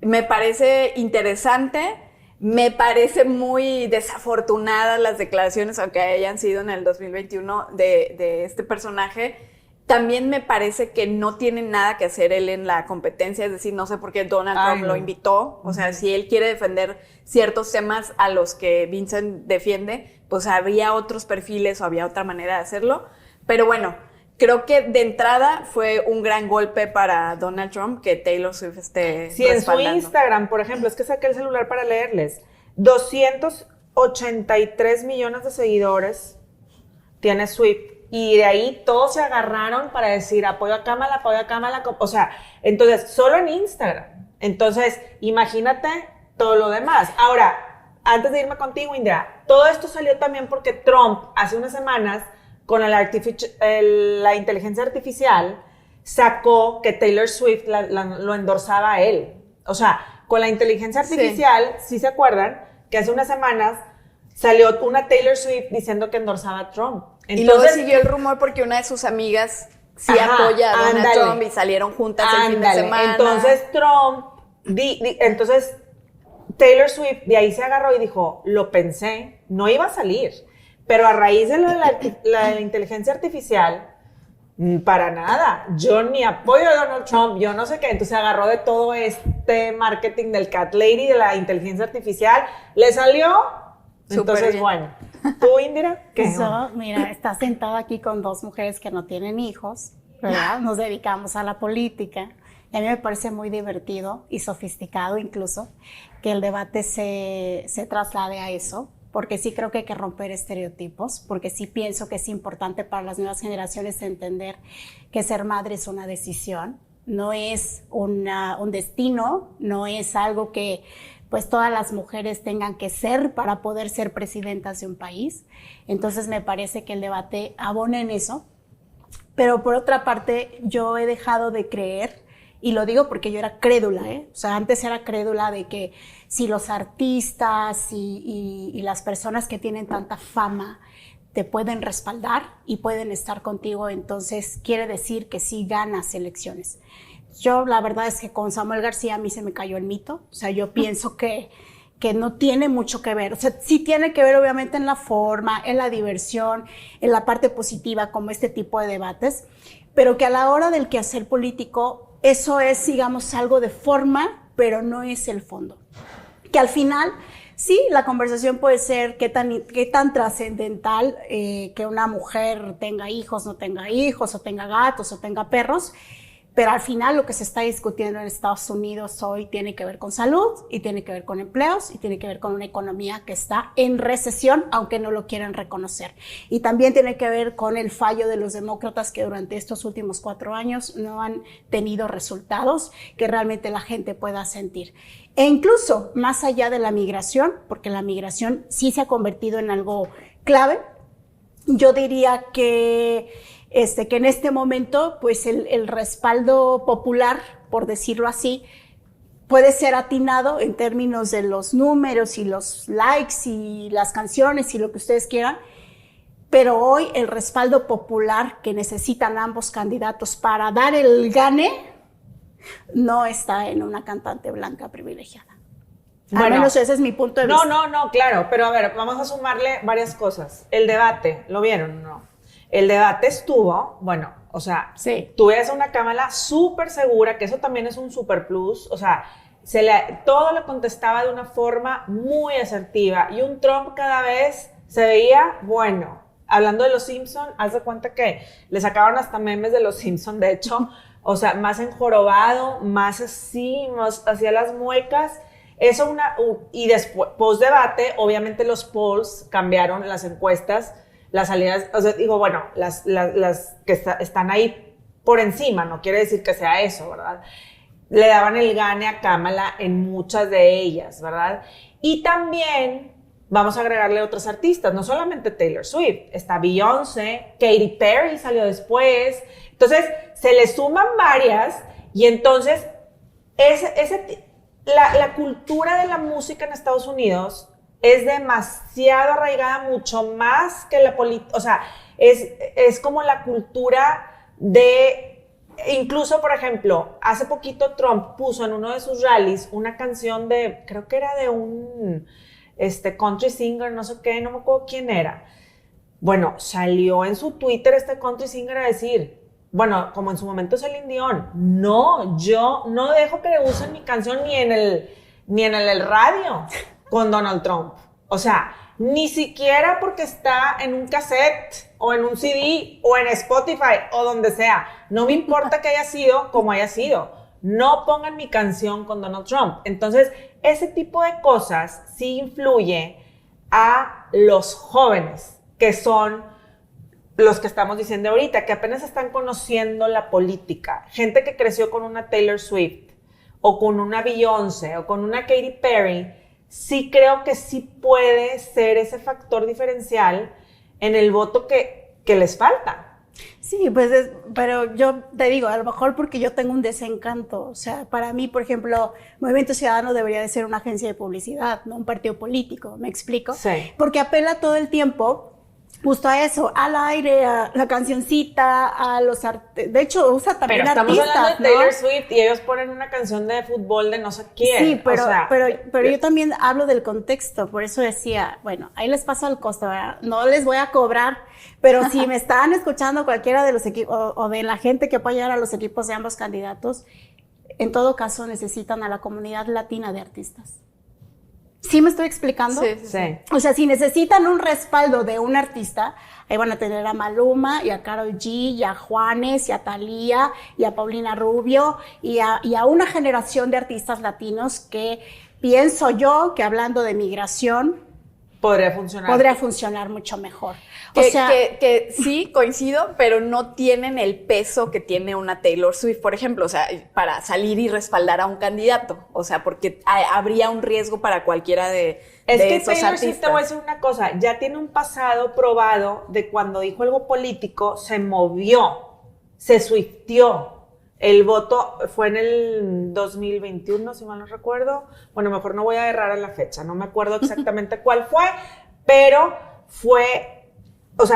me parece interesante, me parece muy desafortunadas las declaraciones, aunque hayan sido en el 2021, de este personaje. También me parece que no tiene nada que hacer él en la competencia, es decir, no sé por qué Donald Trump lo invitó. O sea, si él quiere defender ciertos temas a los que Vincent defiende, pues había otros perfiles o había otra manera de hacerlo. Pero bueno, creo que de entrada fue un gran golpe para Donald Trump que Taylor Swift esté respaldando. En su Instagram, por ejemplo, es que saqué el celular para leerles, 283 millones de seguidores tiene Swift. Y de ahí todos se agarraron para decir apoyo a Kamala, o sea, entonces, solo en Instagram. Entonces, imagínate todo lo demás. Ahora, antes de irme contigo, Indira, todo esto salió también porque Trump, hace unas semanas, con la inteligencia artificial, sacó que Taylor Swift lo endorsaba a él. O sea, con la inteligencia artificial, ¿sí se acuerdan? Que hace unas semanas salió una Taylor Swift diciendo que endorsaba a Trump. Entonces, y luego siguió el rumor porque una de sus amigas sí apoya a Donald Trump y salieron juntas el fin de semana. Entonces entonces Taylor Swift de ahí se agarró y dijo, lo pensé, no iba a salir. Pero a raíz de la inteligencia artificial, para nada, yo ni apoyo a Donald Trump, yo no sé qué, entonces agarró de todo este marketing del cat lady, de la inteligencia artificial, le salió, entonces bueno. ¿Tú, Indira? ¿Qué? Mira, estás sentada aquí con dos mujeres que no tienen hijos, ¿verdad? Nos dedicamos a la política, y a mí me parece muy divertido y sofisticado incluso que el debate se traslade a eso, porque sí creo que hay que romper estereotipos, porque sí pienso que es importante para las nuevas generaciones entender que ser madre es una decisión, no es un destino, no es algo que pues todas las mujeres tengan que ser para poder ser presidentas de un país. Entonces me parece que el debate abona en eso, pero por otra parte yo he dejado de creer, y lo digo porque yo era crédula, o sea, antes era crédula de que si los artistas y las personas que tienen tanta fama te pueden respaldar y pueden estar contigo, entonces quiere decir que sí ganas elecciones. Yo la verdad es que con Samuel García a mí se me cayó el mito, o sea, yo pienso que no tiene mucho que ver, o sea, sí tiene que ver obviamente en la forma, en la diversión, en la parte positiva como este tipo de debates, pero que a la hora del quehacer político eso es, digamos, algo de forma, pero no es el fondo. Que al final, sí, la conversación puede ser qué tan trascendental que una mujer tenga hijos, no tenga hijos, o tenga gatos, o tenga perros, pero al final lo que se está discutiendo en Estados Unidos hoy tiene que ver con salud, y tiene que ver con empleos, y tiene que ver con una economía que está en recesión, aunque no lo quieran reconocer. Y también tiene que ver con el fallo de los demócratas que durante estos últimos 4 años no han tenido resultados que realmente la gente pueda sentir. E incluso más allá de la migración, porque la migración sí se ha convertido en algo clave, yo diría que en este momento, pues el respaldo popular, por decirlo así, puede ser atinado en términos de los números y los likes y las canciones y lo que ustedes quieran, pero hoy el respaldo popular que necesitan ambos candidatos para dar el gane no está en una cantante blanca privilegiada. Bueno, al menos ese es mi punto de vista. No, claro, pero a ver, vamos a sumarle varias cosas. El debate, ¿lo vieron o no? El debate estuvo, bueno, o sea, sí. Tú ves a una Kamala súper segura, que eso también es un super plus, o sea, todo le contestaba de una forma muy asertiva, y un Trump cada vez se veía, bueno, hablando de los Simpson, haz de cuenta que le sacaban hasta memes de los Simpson, de hecho, o sea, más enjorobado, más así, más hacia las muecas. Eso y después, post debate, obviamente los polls cambiaron, las encuestas, las salidas, o sea, digo, bueno, las que están ahí por encima, no quiere decir que sea eso, ¿verdad? Le daban el gane a Kamala en muchas de ellas, ¿verdad? Y también vamos a agregarle otros artistas, no solamente Taylor Swift, está Beyoncé, Katy Perry salió después, entonces se le suman varias, y entonces la cultura de la música en Estados Unidos es demasiado arraigada, mucho más que la política, o sea, es como la cultura de, incluso, por ejemplo, hace poquito Trump puso en uno de sus rallies una canción de, creo que era de un country singer, no sé qué, no me acuerdo quién era. Bueno, salió en su Twitter este country singer a decir, bueno, como en su momento Celine Dion, no, yo no dejo que le usen mi canción ni en el radio con Donald Trump. O sea, ni siquiera porque está en un cassette o en un CD o en Spotify o donde sea. No me importa que haya sido como haya sido. No pongan mi canción con Donald Trump. Entonces, ese tipo de cosas sí influye a los jóvenes, que son los que estamos diciendo ahorita, que apenas están conociendo la política. Gente que creció con una Taylor Swift o con una Beyoncé o con una Katy Perry, sí creo que sí puede ser ese factor diferencial en el voto que les falta. Sí, pues, pero yo te digo, a lo mejor porque yo tengo un desencanto. O sea, para mí, por ejemplo, Movimiento Ciudadano debería de ser una agencia de publicidad, no un partido político, ¿me explico? Sí. Porque apela todo el tiempo justo a eso, al aire, a la cancioncita, a los de hecho, usa también pero estamos artistas, hablando de Taylor Swift y ellos ponen una canción de fútbol de no sé quién. Sí, pero, o sea, pero yo también hablo del contexto, por eso decía, bueno, ahí les paso el costo, ¿verdad? No les voy a cobrar, pero si me están escuchando cualquiera de los equipos o de la gente que apoya a los equipos de ambos candidatos, en todo caso necesitan a la comunidad latina de artistas. ¿Sí me estoy explicando? Sí. O sea, si necesitan un respaldo de un artista, ahí van a tener a Maluma y a Karol G y a Juanes y a Thalía y a Paulina Rubio y a una generación de artistas latinos que pienso yo que hablando de migración podría funcionar mucho mejor. Que sí, coincido, pero no tienen el peso que tiene una Taylor Swift, por ejemplo, o sea, para salir y respaldar a un candidato, o sea, porque habría un riesgo para cualquiera de esos Taylor Swift, artistas. te voy a decir una cosa, ya tiene un pasado probado de cuando dijo algo político, se movió, se swiftió. El voto fue en el 2021, si mal no recuerdo. Bueno, mejor no voy a errar a la fecha, no me acuerdo exactamente cuál fue, pero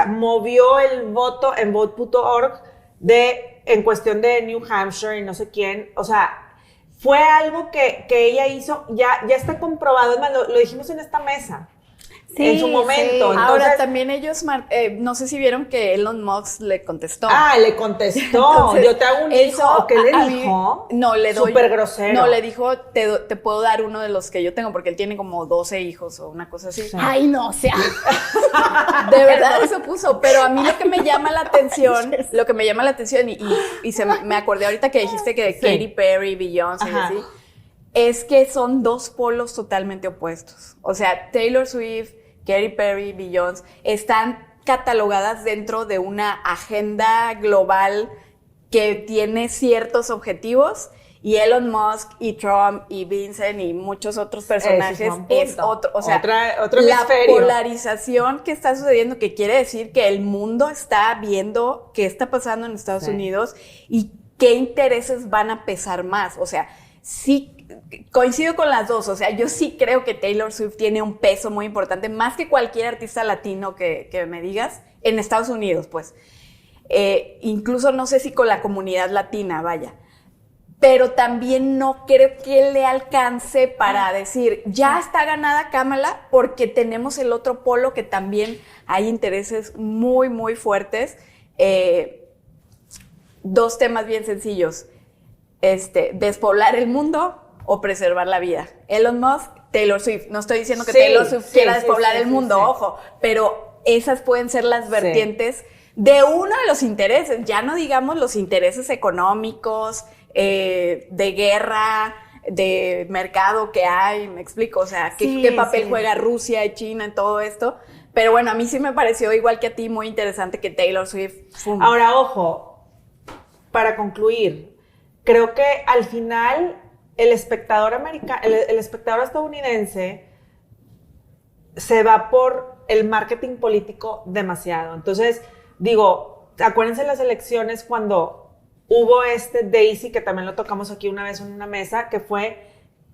movió el voto en vote.org en cuestión de New Hampshire y no sé quién. O sea, fue algo que ella hizo, ya está comprobado, es más, lo dijimos en esta mesa. Sí, en su momento. Sí. Entonces, ahora también ellos, no sé si vieron que Elon Musk le contestó. Le contestó. Entonces, yo te hago un hijo. ¿Qué le dijo? No, le doy. Súper grosero. No, le dijo, te puedo dar uno de los que yo tengo, porque él tiene como 12 hijos o una cosa así. Sí. Ay, no, o sea. De verdad eso puso. Pero a mí lo que me llama la atención, me acordé ahorita que dijiste que de Katy Perry, Beyoncé y así, es que son dos polos totalmente opuestos. O sea, Taylor Swift, Katy Perry, Beyoncé, están catalogadas dentro de una agenda global que tiene ciertos objetivos, y Elon Musk y Trump y Vincent y muchos otros personajes es otro, o sea, otro la hemisferio. Polarización que está sucediendo, que quiere decir que el mundo está viendo qué está pasando en Estados Unidos y qué intereses van a pesar más. O sea, sí, coincido con las dos. O sea, yo sí creo que Taylor Swift tiene un peso muy importante, más que cualquier artista latino que me digas, en Estados Unidos, pues. Incluso no sé si con la comunidad latina, vaya. Pero también no creo que le alcance para decir, ya está ganada Kamala, porque tenemos el otro polo que también hay intereses muy, muy fuertes. Dos temas bien sencillos. Despoblar el mundo o preservar la vida. Elon Musk, Taylor Swift. No estoy diciendo que Taylor Swift quiera despoblar el mundo, ojo, pero esas pueden ser las vertientes de uno de los intereses, ya no digamos los intereses económicos, de guerra, de mercado que hay, me explico, o sea, qué papel juega Rusia y China en todo esto. Pero bueno, a mí sí me pareció, igual que a ti, muy interesante que Taylor Swift... Ahora, ojo, para concluir, creo que al final el espectador estadounidense se va por el marketing político demasiado. Entonces, digo, acuérdense las elecciones cuando hubo Daisy, que también lo tocamos aquí una vez en una mesa, que fue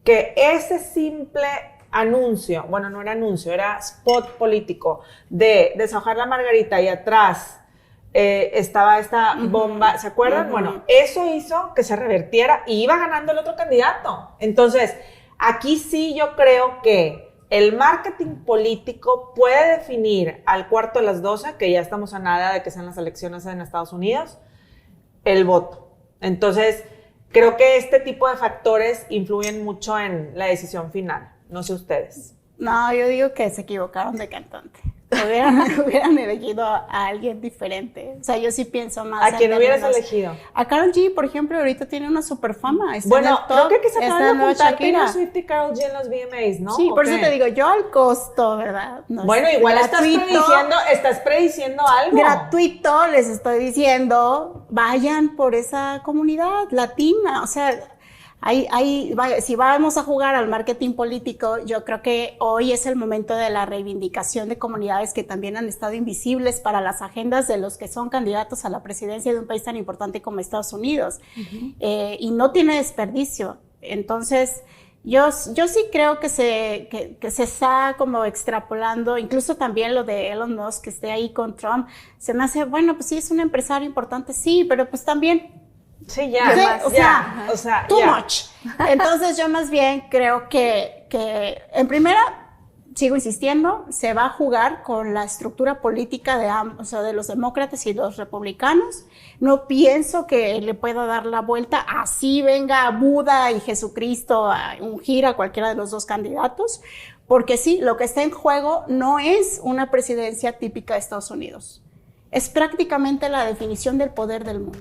que ese simple anuncio, bueno, no era anuncio, era spot político, de deshojar la margarita y atrás estaba esta bomba, ¿se acuerdan? Bueno, eso hizo que se revertiera y iba ganando el otro candidato. Entonces, aquí sí yo creo que el marketing político puede definir al 11:45, que ya estamos a nada de que sean las elecciones en Estados Unidos, el voto. Entonces, creo que este tipo de factores influyen mucho en la decisión final. No sé ustedes. No, yo digo que se equivocaron de cantante. Hubieran elegido a alguien diferente. O sea, yo sí pienso más. ¿A quién hubieras elegido? A Karol G, por ejemplo, ahorita tiene una super fama. Bueno, creo que aquí se acaban de juntar Taylor Swift y Karol G en los VMAs, ¿no? Sí, por eso te digo, yo al costo, ¿verdad? No bueno, sé, igual estás prediciendo algo. Gratuito, les estoy diciendo, vayan por esa comunidad latina. O sea, Si vamos a jugar al marketing político, yo creo que hoy es el momento de la reivindicación de comunidades que también han estado invisibles para las agendas de los que son candidatos a la presidencia de un país tan importante como Estados Unidos. Y no tiene desperdicio. Entonces, yo sí creo que se está como extrapolando, incluso también lo de Elon Musk, que esté ahí con Trump, se me hace, bueno, pues sí, es un empresario importante, sí, pero pues también... Sí, ya. O sea, too much. Entonces yo más bien creo que en primera, sigo insistiendo, se va a jugar con la estructura política de los demócratas y los republicanos. No pienso que le pueda dar la vuelta, así venga Buda y Jesucristo a ungir a cualquiera de los dos candidatos, porque sí, lo que está en juego no es una presidencia típica de Estados Unidos. Es prácticamente la definición del poder del mundo.